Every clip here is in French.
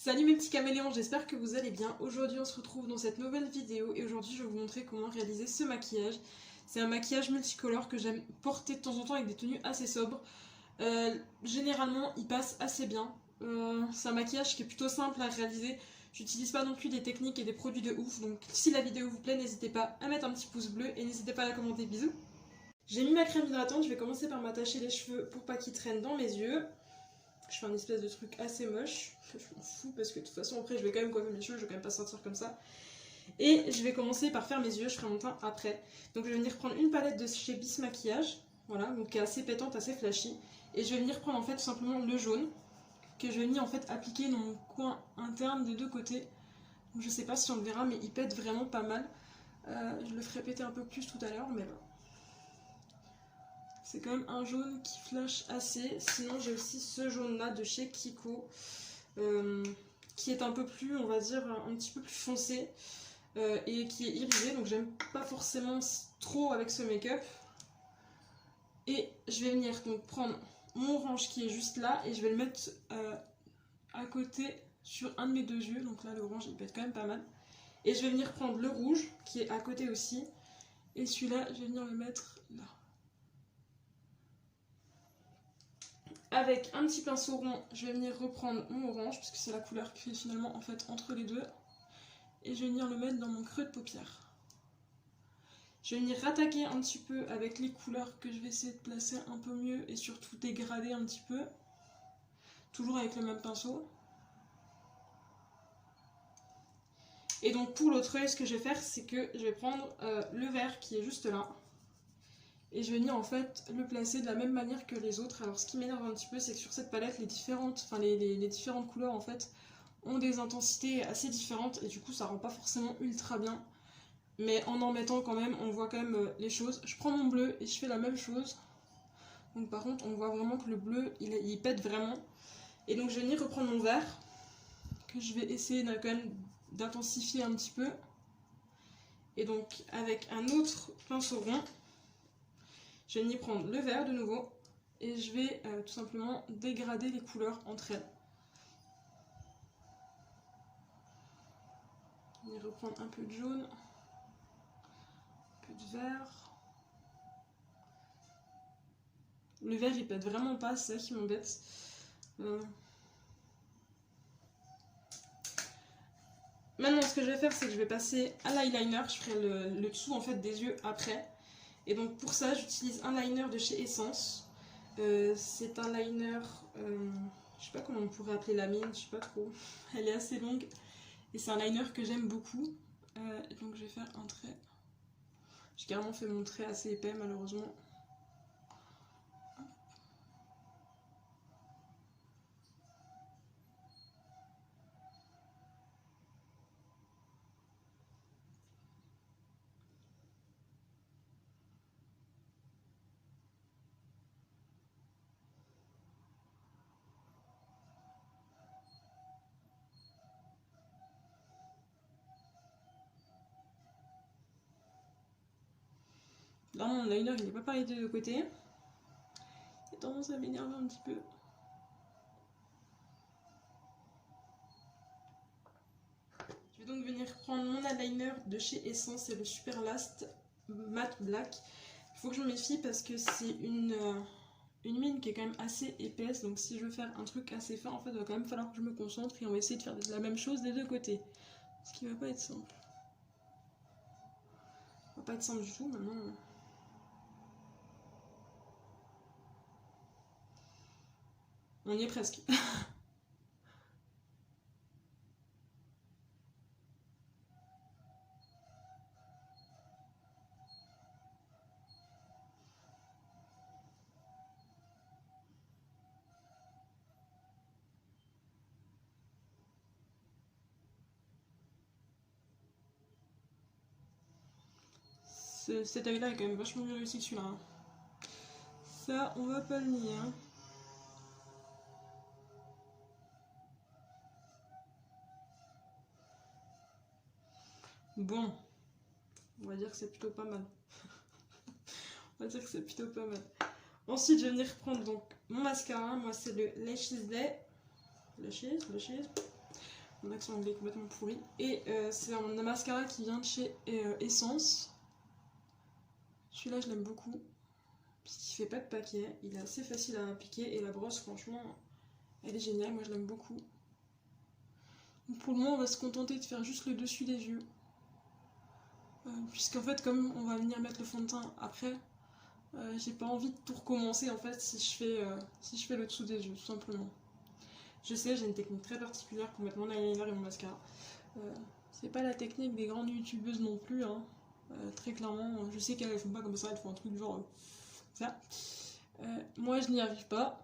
Salut mes petits caméléons, j'espère que vous allez bien. Aujourd'hui on se retrouve dans cette nouvelle vidéo et aujourd'hui je vais vous montrer comment réaliser ce maquillage. C'est un maquillage multicolore que j'aime porter de temps en temps avec des tenues assez sobres. Généralement il passe assez bien. C'est un maquillage qui est plutôt simple à réaliser. J'utilise pas non plus des techniques et des produits de ouf, donc si la vidéo vous plaît n'hésitez pas à mettre un petit pouce bleu et n'hésitez pas à la commenter. Bisous. J'ai mis ma crème hydratante, je vais commencer par m'attacher les cheveux pour pas qu'ils traînent dans mes yeux. Je fais un espèce de truc assez moche, je m'en fous parce que de toute façon après je vais quand même coiffer mes cheveux, je vais quand même pas sortir comme ça. Et je vais commencer par faire mes yeux, je ferai mon teint après. Donc je vais venir prendre une palette de chez Bis Maquillage, voilà, donc qui est assez pétante, assez flashy. Et je vais venir prendre en fait tout simplement le jaune, que je vais venir en fait appliquer dans mon coin interne des deux côtés. Donc je sais pas si on le verra mais il pète vraiment pas mal. Je le ferai péter un peu plus tout à l'heure mais voilà. C'est quand même un jaune qui flash assez. Sinon j'ai aussi ce jaune là de chez Kiko qui est un peu plus, on va dire, un petit peu plus foncé et qui est irisé. Donc j'aime pas forcément trop avec ce make-up. Et je vais venir donc prendre mon orange qui est juste là et je vais le mettre à côté sur un de mes deux yeux. Donc là l'orange il pète quand même pas mal. Et je vais venir prendre le rouge qui est à côté aussi. Et celui-là je vais venir le mettre là. Avec un petit pinceau rond, je vais venir reprendre mon orange, parce que c'est la couleur qui fait finalement en fait entre les deux. Et je vais venir le mettre dans mon creux de paupière. Je vais venir rattaquer un petit peu avec les couleurs que je vais essayer de placer un peu mieux et surtout dégrader un petit peu. Toujours avec le même pinceau. Et donc pour l'autre œil, ce que je vais faire, c'est que je vais prendre le vert qui est juste là. Et je vais venir en fait le placer de la même manière que les autres. Alors ce qui m'énerve un petit peu, c'est que sur cette palette, les différentes couleurs en fait ont des intensités assez différentes et du coup ça rend pas forcément ultra bien. Mais en mettant quand même, on voit quand même les choses. Je prends mon bleu et je fais la même chose. Donc par contre on voit vraiment que le bleu il pète vraiment. Et donc je vais venir reprendre mon vert que je vais essayer quand même d'intensifier un petit peu. Et donc avec un autre pinceau rond, je vais venir prendre le vert de nouveau et je vais tout simplement dégrader les couleurs entre elles. Je vais reprendre un peu de jaune, un peu de vert. Le vert il pète vraiment pas, c'est ça qui m'embête. Maintenant ce que je vais faire c'est que je vais passer à l'eyeliner, je ferai le dessous en fait des yeux après. Et donc pour ça j'utilise un liner de chez Essence. C'est un liner, je sais pas comment on pourrait appeler la mine, je sais pas trop. Elle est assez longue et c'est un liner que j'aime beaucoup. Donc je vais faire un trait. J'ai carrément fait mon trait assez épais malheureusement. Là mon liner il n'est pas pareil des deux côtés. Il a tendance à m'énerver un petit peu. Je vais donc venir prendre mon eyeliner de chez Essence, c'est le Super Last Matte Black. Il faut que je me méfie parce que c'est une mine qui est quand même assez épaisse, donc si je veux faire un truc assez fin, en fait il va quand même falloir que je me concentre et on va essayer de faire la même chose des deux côtés. Ce qui va pas être simple. Ça va pas être simple du tout maintenant. On y est presque. Cet œil là est quand même vachement mieux réussi que celui-là. Hein. Ça, on va pas le nier. Hein. Bon, on va dire que c'est plutôt pas mal. On va dire que c'est plutôt pas mal. Ensuite, je vais venir prendre donc mon mascara. Moi, c'est le Lashes Day. Lashes. mon accent anglais est complètement pourri. Et c'est un mascara qui vient de chez Essence. Celui-là, je l'aime beaucoup. Parce qu'il fait pas de paquet, il est assez facile à appliquer et la brosse, franchement, elle est géniale, moi je l'aime beaucoup. Donc pour le moment, on va se contenter de faire juste le dessus des yeux. Puisqu'en fait, comme on va venir mettre le fond de teint après, j'ai pas envie de tout recommencer en fait si je fais le dessous des yeux, tout simplement. Je sais, j'ai une technique très particulière pour mettre mon eyeliner et mon mascara. C'est pas la technique des grandes youtubeuses non plus, hein. Très clairement, je sais qu'elles font pas comme ça, elles font un truc genre ça. Moi, je n'y arrive pas.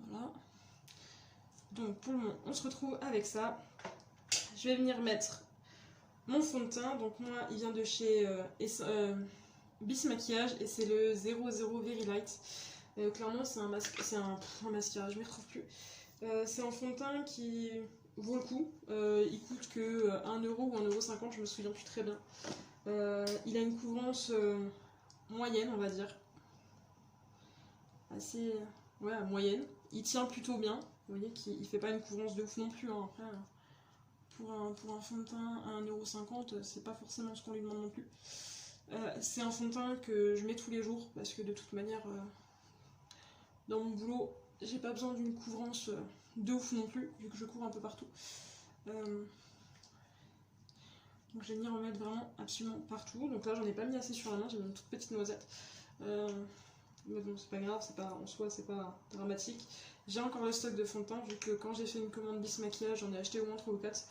Voilà. Donc pour le moment, on se retrouve avec ça. Je vais venir mettre mon fond de teint. Donc moi, il vient de chez Bis Maquillage et c'est le 00 Very Light. Clairement, c'est un mascara, je m'y retrouve plus. C'est un fond de teint qui vaut le coup. Il coûte que 1€ ou 1,50€, je me souviens plus très bien. Il a une couvrance moyenne, on va dire. Assez moyenne. Il tient plutôt bien. Vous voyez qu'il fait pas une couvrance de ouf non plus. Hein. Après, pour un fond de teint à 1,50€, c'est pas forcément ce qu'on lui demande non plus. C'est un fond de teint que je mets tous les jours parce que de toute manière, dans mon boulot, j'ai pas besoin d'une couvrance de ouf non plus, vu que je cours un peu partout. Donc je vais venir en mettre vraiment absolument partout. Donc là, j'en ai pas mis assez sur la main, j'ai mis une toute petite noisette. Mais bon, c'est pas grave, en soi, c'est pas dramatique. J'ai encore le stock de fond de teint, vu que quand j'ai fait une commande Bis Maquillage, j'en ai acheté au moins 3 ou 4.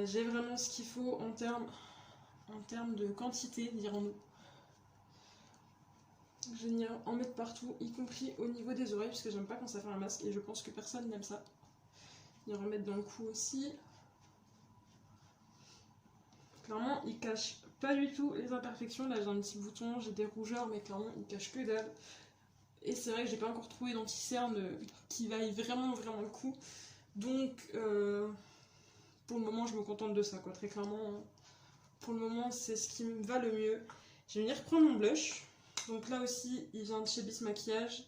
J'ai vraiment ce qu'il faut en termes de quantité, dirons-nous. Je vais venir en mettre partout, y compris au niveau des oreilles, parce que j'aime pas quand ça fait un masque, et je pense que personne n'aime ça. Je vais en remettre dans le cou aussi. Clairement, il cache pas du tout les imperfections. Là, j'ai un petit bouton, j'ai des rougeurs, mais clairement, il cache que dalle. Et c'est vrai que j'ai pas encore trouvé d'anti-cerne qui vaille vraiment le coup. Donc, pour le moment, je me contente de ça, quoi. Très clairement, pour le moment, c'est ce qui me va le mieux. Je vais venir prendre mon blush. Donc là aussi, il vient de chez Bis Maquillage.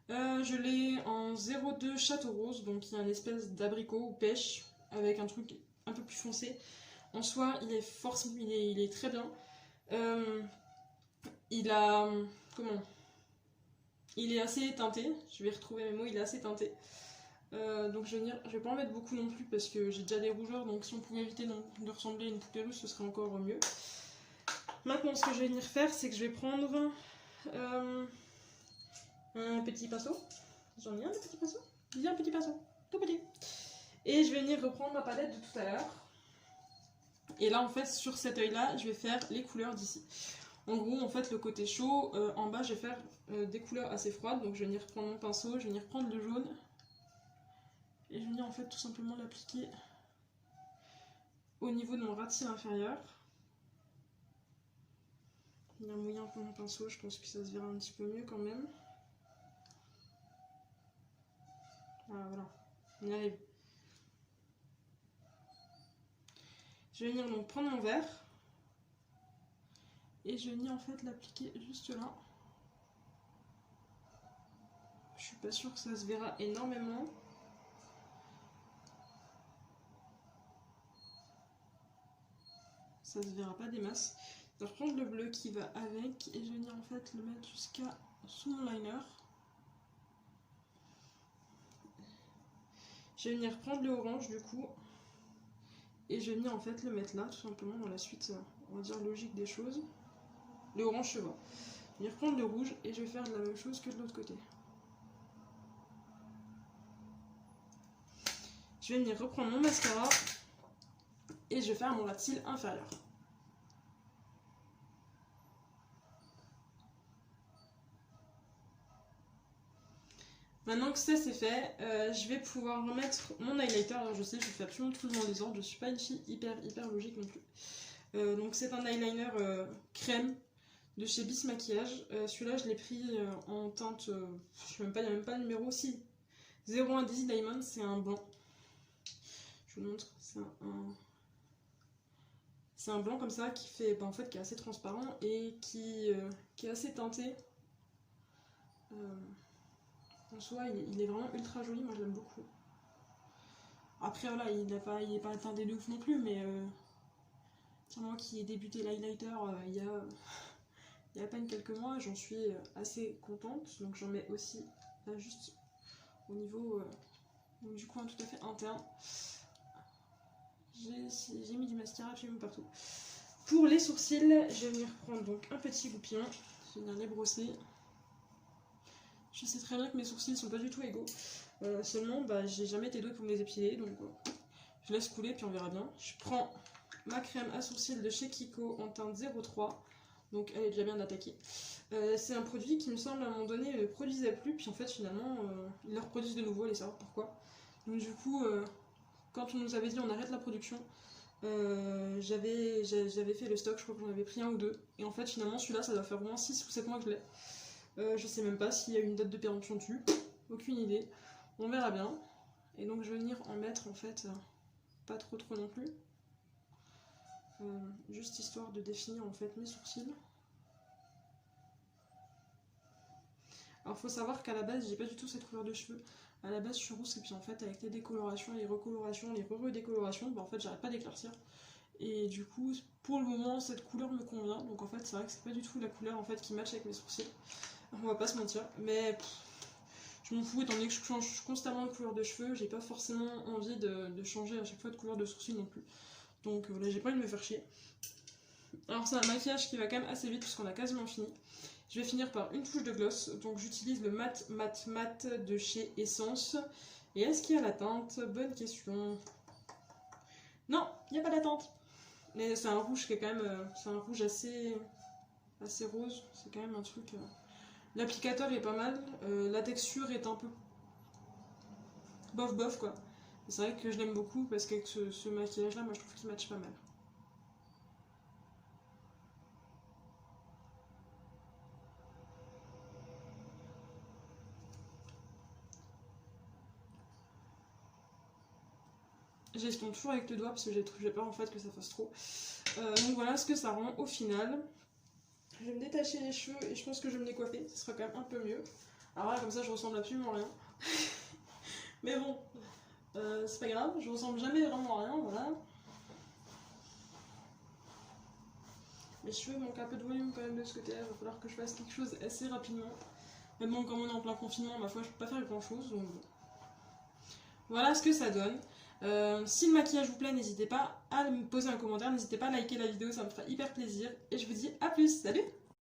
Je l'ai en 02 Château Rose, donc il y a une espèce d'abricot ou pêche avec un truc un peu plus foncé. En soi, il est très bien. Il a... Comment? Il est assez teinté. Je vais retrouver mes mots, il est assez teinté. Donc je vais pas en mettre beaucoup non plus parce que j'ai déjà des rougeurs, donc si on pouvait éviter de ressembler à une poupée russe, ce serait encore mieux. Maintenant, ce que je vais venir faire, c'est que je vais prendre un petit pinceau. J'en ai un petit pinceau. Il y a un petit pinceau, tout petit. Et je vais venir reprendre ma palette de tout à l'heure. Et là, en fait, sur cet œil-là, je vais faire les couleurs d'ici. En gros, en fait, le côté chaud, en bas, je vais faire des couleurs assez froides. Donc, je vais venir prendre mon pinceau, je vais venir prendre le jaune. Et je vais venir, en fait, tout simplement l'appliquer au niveau de mon ras de cils inférieur. Je vais venir mouiller un peu mon pinceau, je pense que ça se verra un petit peu mieux quand même. Voilà, on y arrive. Je vais venir donc prendre mon verre. Et je vais venir en fait l'appliquer juste là. Je suis pas sûre que ça se verra énormément. Ça se verra pas des masses. Je vais reprendre le bleu qui va avec et je vais venir en fait le mettre jusqu'à sous mon liner. Je vais venir prendre le orange du coup. Et je vais venir en fait le mettre là tout simplement dans la suite, on va dire logique des choses. Le orange se voit. Je vais venir prendre le rouge et je vais faire la même chose que de l'autre côté. Je vais venir reprendre mon mascara et je vais faire mon ras de cils inférieur. Maintenant que ça c'est fait, je vais pouvoir remettre mon highlighter. Alors je sais, je fais absolument tout dans le désordre, je suis pas une fille hyper logique non plus. Donc c'est un eyeliner crème de chez Bis Maquillage. Celui-là je l'ai pris en teinte, je sais même pas, il n'y a même pas le numéro, si 01 Dizzy Diamond, c'est un blanc. Je vous montre, c'est un blanc comme ça qui fait, en fait, qui est assez transparent et qui est assez teinté. En soi, il est vraiment ultra joli, moi je l'aime beaucoup. Après voilà, il est pas atteint des de ouf non plus, mais moi qui ai débuté l'highlighter il y a à peine quelques mois, j'en suis assez contente. Donc j'en mets aussi là juste au niveau du coin tout à fait interne. J'ai mis du mascara absolument partout. Pour les sourcils, je vais venir prendre donc un petit goupillon. Je vais venir les brosser. Je sais très bien que mes sourcils sont pas du tout égaux. Seulement, j'ai jamais été douée pour me les épiler, donc je laisse couler puis on verra bien. Je prends ma crème à sourcils de chez Kiko en teinte 03. Donc elle est déjà bien attaquée. C'est un produit qui me semble à un moment donné ne produisait plus, puis en fait finalement ils le reproduisent de nouveau, allez savoir pourquoi. Donc du coup, quand on nous avait dit on arrête la production, j'avais fait le stock, je crois que j'en avais pris un ou deux. Et en fait finalement celui-là ça doit faire au moins 6 ou 7 mois que je l'ai. Je sais même pas s'il y a une date de péremption dessus, aucune idée. On verra bien. Et donc je vais venir en mettre en fait pas trop non plus. Juste histoire de définir en fait mes sourcils. Alors faut savoir qu'à la base j'ai pas du tout cette couleur de cheveux. À la base je suis rousse et puis en fait avec les décolorations, les recolorations, les redécolorations, en fait j'arrête pas d'éclaircir. Et du coup pour le moment cette couleur me convient. Donc en fait c'est vrai que c'est pas du tout la couleur en fait qui match avec mes sourcils. On va pas se mentir. Mais je m'en fous étant donné que je change constamment de couleur de cheveux. J'ai pas forcément envie de changer à chaque fois de couleur de sourcils non plus. Donc là j'ai pas envie de me faire chier. Alors c'est un maquillage qui va quand même assez vite puisqu'on a quasiment fini. Je vais finir par une touche de gloss, donc j'utilise le mat de chez Essence. Et est-ce qu'il y a la teinte? Bonne question. Non, il n'y a pas la teinte. Mais c'est un rouge qui est quand même, c'est un rouge assez rose. C'est quand même un truc. L'applicateur est pas mal, la texture est un peu bof bof quoi. C'est vrai que je l'aime beaucoup parce qu'avec ce maquillage là, moi je trouve qu'il match pas mal. J'estompe toujours avec le doigt parce que j'ai peur en fait que ça fasse trop. Donc voilà ce que ça rend au final. Je vais me détacher les cheveux et je pense que je vais me les coiffer, ce sera quand même un peu mieux. Alors là comme ça je ressemble absolument à rien. Mais bon, c'est pas grave, je ressemble jamais vraiment à rien, voilà. Mes cheveux manquent un peu de volume quand même de ce côté-là, il va falloir que je fasse quelque chose assez rapidement. Mais bon, comme on est en plein confinement, ma foi, je peux pas faire grand chose, donc voilà ce que ça donne. Si le maquillage vous plaît, n'hésitez pas à me poser un commentaire, n'hésitez pas à liker la vidéo, ça me fera hyper plaisir. Et je vous dis à plus, salut!